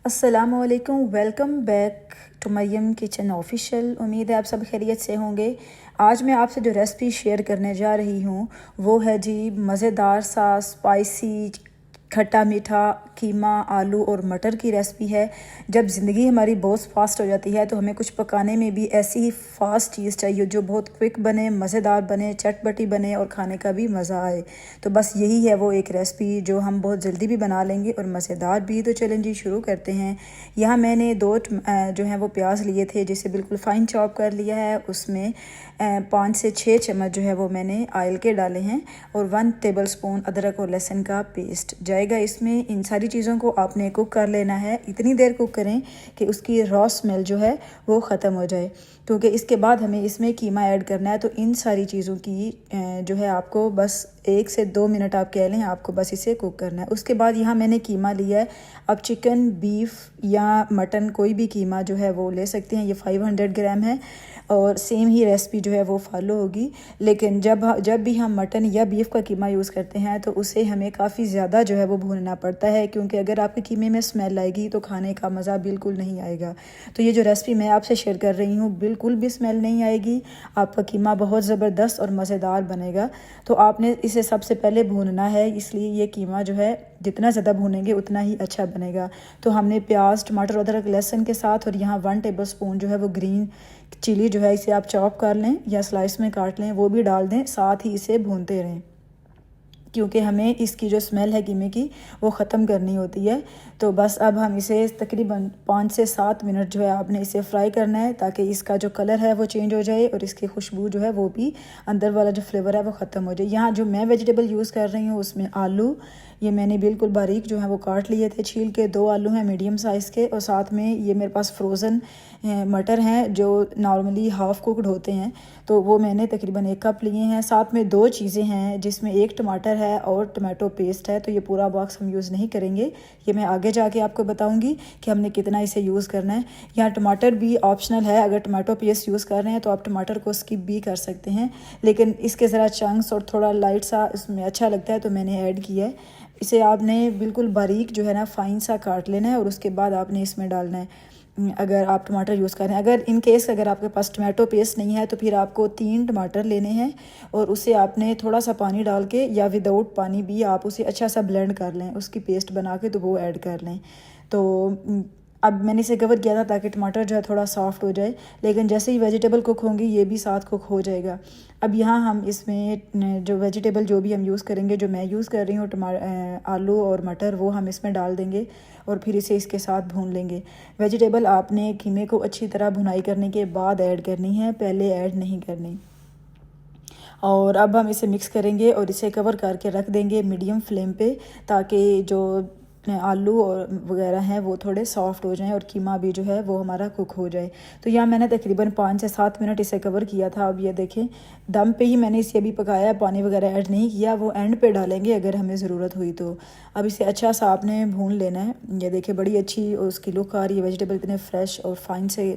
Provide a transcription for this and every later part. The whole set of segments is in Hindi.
अस्सलामुअलैकुम, welcome back to Mariyam kitchen official. उम्मीद है आप सब खैरियत से होंगे। आज मैं आपसे जो रेसिपी शेयर करने जा रही हूँ वो है जी मज़ेदार सा स्पाइसी खट्टा मीठा कीमा आलू और मटर की रेसिपी है। जब ज़िंदगी हमारी बहुत फास्ट हो जाती है तो हमें कुछ पकाने में भी ऐसी ही फास्ट चीज़ चाहिए जो बहुत क्विक बने, मज़ेदार बने, चटपटी बने और खाने का भी मज़ा आए। तो बस यही है वो एक रेसिपी जो हम बहुत जल्दी भी बना लेंगे और मज़ेदार भी। तो चलें जी शुरू करते हैं। यहाँ मैंने जो है वो प्याज लिए थे जिसे बिल्कुल फ़ाइन चॉप कर लिया है। उसमें 5 से 6 चम्मच जो है वो मैंने ऑयल के डाले हैं और 1 टेबलस्पून अदरक और लहसुन का पेस्ट जाएगा इसमें। इन सारी चीज़ों को आपने कुक कर लेना है। इतनी देर कुक करें कि उसकी रॉ स्मेल जो है वो ख़त्म हो जाए, क्योंकि इसके बाद हमें इसमें कीमा ऐड करना है। तो इन सारी चीज़ों की जो है आपको बस 1 से 2 मिनट आप कह लें, आपको बस इसे कुक करना है। उसके बाद यहाँ मैंने कीमा लिया है। अब चिकन, बीफ या मटन कोई भी कीमा जो है वो ले सकते हैं। ये 500 ग्राम है और सेम ही रेसिपी जो है वो फॉलो होगी। लेकिन जब भी हम मटन या बीफ का कीमा यूज़ करते हैं तो उसे हमें काफ़ी ज़्यादा जो है वो भूनना पड़ता है, क्योंकि अगर आपके कीमे में स्मेल आएगी तो खाने का मज़ा बिल्कुल नहीं आएगा। तो ये जो रेसिपी मैं आपसे शेयर कर रही हूँ बिल्कुल भी स्मेल नहीं आएगी। आपका कीमा बहुत ज़बरदस्त और मज़ेदार बनेगा। तो आपने इसे सबसे पहले भूनना है, इसलिए ये कीमा जो है जितना ज़्यादा भूनेंगे उतना ही अच्छा बनेगा। तो हमने प्याज, टमाटर, अदरक, लहसुन के साथ और यहाँ 1 टेबलस्पून जो है वो ग्रीन चिली जो है इसे आप चॉप कर लें या स्लाइस में काट लें, वो भी डाल दें। साथ ही इसे भूनते रहें, क्योंकि हमें इसकी जो स्मेल है कीमे की वो ख़त्म करनी होती है। तो बस अब हम इसे तकरीबन 5 से 7 मिनट जो है आपने इसे फ्राई करना है, ताकि इसका जो कलर है वो चेंज हो जाए और इसकी खुशबू जो है वो भी अंदर वाला जो फ्लेवर है वो ख़त्म हो जाए। यहाँ जो मैं वेजिटेबल यूज़ कर रही हूँ उसमें आलू ये मैंने बिल्कुल बारीक जो है वो काट लिए थे छील के। 2 आलू हैं मीडियम साइज़ के और साथ में ये मेरे पास फ्रोज़न मटर हैं जो नॉर्मली हाफ़ कुकड होते हैं, तो वो मैंने तकरीबन 1 कप लिए हैं। साथ में 2 चीज़ें हैं जिसमें 1 टमाटर है और टमाटो पेस्ट है। तो ये पूरा बॉक्स हम यूज़ नहीं करेंगे, ये मैं आगे जाके आपको बताऊंगी कि हमने कितना इसे यूज़ करना है। यहाँ टमाटर भी ऑप्शनल है, अगर टमाटो पेस्ट यूज़ कर रहे हैं तो आप टमाटर को स्किप भी कर सकते हैं, लेकिन इसके ज़रा चंक्स और थोड़ा लाइट सा इसमें अच्छा लगता है तो मैंने ऐड किया है। इसे आपने बिल्कुल बारीक जो है ना फ़ाइन सा काट लेना है और उसके बाद आपने इसमें डालना है। अगर आप टमाटर यूज़ करें, अगर इन केस अगर आपके पास टमाटो पेस्ट नहीं है तो फिर आपको 3 टमाटर लेने हैं और उसे आपने थोड़ा सा पानी डाल के या विदाउट पानी भी आप उसे अच्छा सा ब्लेंड कर लें, उसकी पेस्ट बना के तो वो ऐड कर लें। तो अब मैंने इसे कवर किया था ताकि टमाटर जो है थोड़ा सॉफ्ट हो जाए, लेकिन जैसे ही वेजिटेबल कुक होंगी ये भी साथ कुक हो जाएगा। अब यहाँ हम इसमें जो वेजिटेबल जो भी हम यूज़ करेंगे, जो मैं यूज़ कर रही हूँ आलू और मटर, वो हम इसमें डाल देंगे और फिर इसे इसके साथ भून लेंगे। वेजिटेबल आपने कीमे को अच्छी तरह भुनाई करने के बाद ऐड करनी है, पहले ऐड नहीं करनी। और अब हम इसे मिक्स करेंगे और इसे कवर करके रख देंगे मीडियम फ्लेम पे, ताकि जो आलू और वगैरह हैं वो थोड़े सॉफ्ट हो जाएं और कीमा भी जो है वो हमारा कुक हो जाए। तो यहाँ मैंने तकरीबन 5 से 7 मिनट इसे कवर किया था। अब ये देखें दम पे ही मैंने इसे अभी पकाया है, पानी वगैरह ऐड नहीं किया, वो एंड पे डालेंगे अगर हमें ज़रूरत हुई तो। अब इसे अच्छा सा आपने भून लेना है। ये देखिए बड़ी अच्छी उसकी लुक आ रही है, वेजिटेबल इतने फ्रेश और फाइन से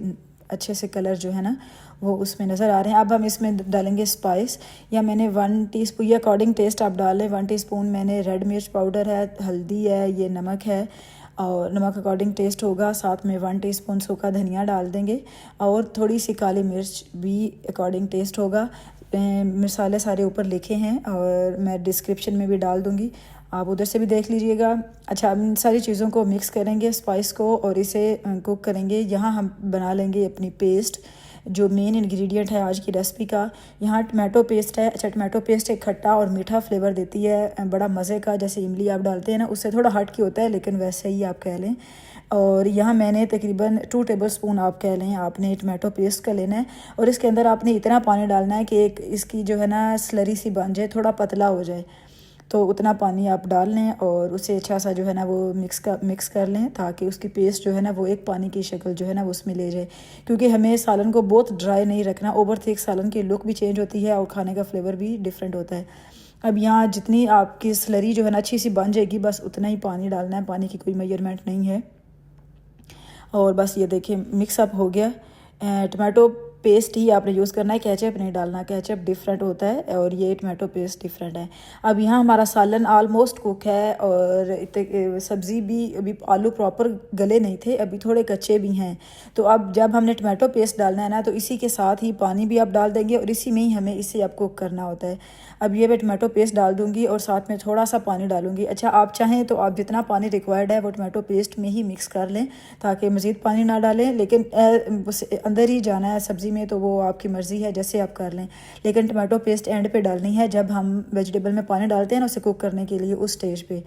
अच्छे से कलर जो है ना वो उसमें नज़र आ रहे हैं। अब हम इसमें डालेंगे स्पाइस, या मैंने 1 टीस्पून या अकॉर्डिंग टेस्ट आप डालें। 1 टीस्पून मैंने रेड मिर्च पाउडर है, हल्दी है, ये नमक है और नमक अकॉर्डिंग टेस्ट होगा। साथ में 1 टीस्पून सूखा धनिया डाल देंगे और थोड़ी सी काली मिर्च भी अकॉर्डिंग टेस्ट होगा। मसाले सारे ऊपर लिखे हैं और मैं डिस्क्रिप्शन में भी डाल दूँगी, आप उधर से भी देख लीजिएगा। अच्छा, इन सारी चीज़ों को मिक्स करेंगे स्पाइस को और इसे कुक करेंगे। यहाँ हम बना लेंगे अपनी पेस्ट, जो मेन इंग्रेडिएंट है आज की रेसिपी का। यहाँ टमाटो पेस्ट है। अच्छा, टमाटो पेस्ट एक खट्टा और मीठा फ्लेवर देती है, बड़ा मज़े का। जैसे इमली आप डालते हैं ना उससे थोड़ा हट के होता है, लेकिन वैसे ही आप कह लें। और यहाँ मैंने तकरीबन 2 टेबलस्पून आप कह लें आपने टमाटो पेस्ट का लेना है और इसके अंदर आपने इतना पानी डालना है कि एक इसकी जो है ना स्लरी सी बन जाए, थोड़ा पतला हो जाए, तो उतना पानी आप डाल लें और उसे अच्छा सा जो है ना वो मिक्स कर लें, ताकि उसकी पेस्ट जो है ना वो एक पानी की शक्ल जो है ना वो उसमें ले जाए। क्योंकि हमें सालन को बहुत ड्राई नहीं रखना, ओवर थिक सालन की लुक भी चेंज होती है और खाने का फ्लेवर भी डिफरेंट होता है। अब यहाँ जितनी आपकी स्लरी जो है ना अच्छी सी बन जाएगी, बस उतना ही पानी डालना है, पानी की कोई मेजरमेंट नहीं है। और बस ये देखिए मिक्सअप हो गया। टमाटो पेस्ट ही आपने यूज़ करना है, केचप नहीं डालना, केचप डिफरेंट होता है और ये टमाटो पेस्ट डिफरेंट है। अब यहाँ हमारा सालन ऑलमोस्ट कुक है और सब्ज़ी भी अभी आलू प्रॉपर गले नहीं थे, अभी थोड़े कच्चे भी हैं। तो अब जब हमने टमाटो पेस्ट डालना है ना तो इसी के साथ ही पानी भी आप डाल देंगे और इसी में ही हमें इसे आप कुक करना होता है। अब ये मैं टमाटो पेस्ट डाल दूँगी और साथ में थोड़ा सा पानी डालूँगी। अच्छा, आप चाहें तो आप जितना पानी रिक्वायर्ड है वो टमाटो पेस्ट में ही मिक्स कर लें ताकि मज़ीद पानी ना डालें, लेकिन अंदर ही जाना है सब्ज़ी में तो वो आपकी मर्ज़ी है, जैसे आप कर लें। लेकिन टमाटो पेस्ट एंड पे डालनी है जब हम वेजिटेबल में पानी डालते हैं ना उसे कुक करने के लिए, उस स्टेज पे।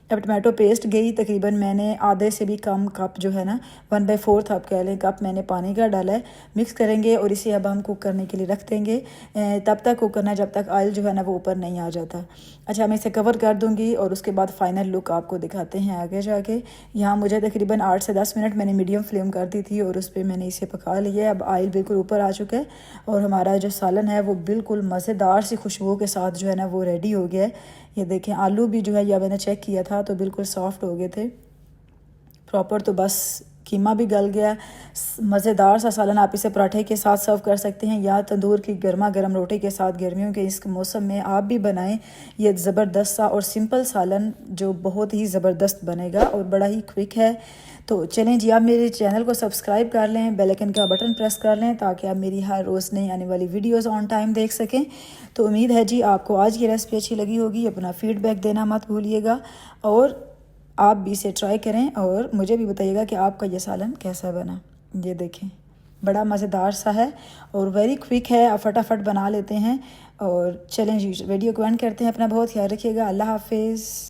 अब टमाटो पेस्ट गई तकरीबन मैंने आधे से भी कम कप जो है ना 1/4 आप कह लें कप मैंने पानी का डाला है। मिक्स करेंगे और इसे अब हम कुक करने के लिए रख देंगे। तब तक कुक करना है जब तक ऑयल जो है ना वो ऊपर नहीं आ जाता। अच्छा, मैं इसे कवर कर दूंगी और उसके बाद फाइनल लुक आपको दिखाते हैं आगे जाके। यहाँ मुझे तकरीबन 8 से 10 मिनट मैंने मीडियम फ्लेम कर दी थी और उस पर मैंने इसे पका लिया है। अब ऑयल बिल्कुल ऊपर आ चुका है और हमारा जो सालन है वो बिल्कुल मज़ेदार सी खुशबू के साथ जो है ना वो रेडी हो गया है। ये देखें, आलू भी जो है या मैंने चेक किया था तो बिल्कुल सॉफ्ट हो गए थे प्रॉपर। तो बस कीमा भी गल गया। मज़ेदार सा सालन आप इसे पराठे के साथ सर्व कर सकते हैं या तंदूर की गर्मा गर्म रोटी के साथ गर्मियों के इस मौसम में आप भी बनाएं। ये ज़बरदस्त सा और सिंपल सालन जो बहुत ही ज़बरदस्त बनेगा और बड़ा ही क्विक है। तो चलें जी, आप मेरे चैनल को सब्सक्राइब कर लें, बेल आइकन का बटन प्रेस कर लें ताकि आप मेरी हर रोज़ नई आने वाली वीडियोस ऑन टाइम देख सकें। तो उम्मीद है जी आपको आज की रेसिपी अच्छी लगी होगी। अपना फीडबैक देना मत भूलिएगा और आप भी इसे ट्राई करें और मुझे भी बताइएगा कि आपका ये सालन कैसा बना। ये देखें, बड़ा मज़ेदार सा है और वेरी क्विक है, आप फटाफट बना लेते हैं। और चलें जी, वीडियो को एंड करते हैं। अपना बहुत ख्याल रखिएगा। अल्लाह हाफिज़।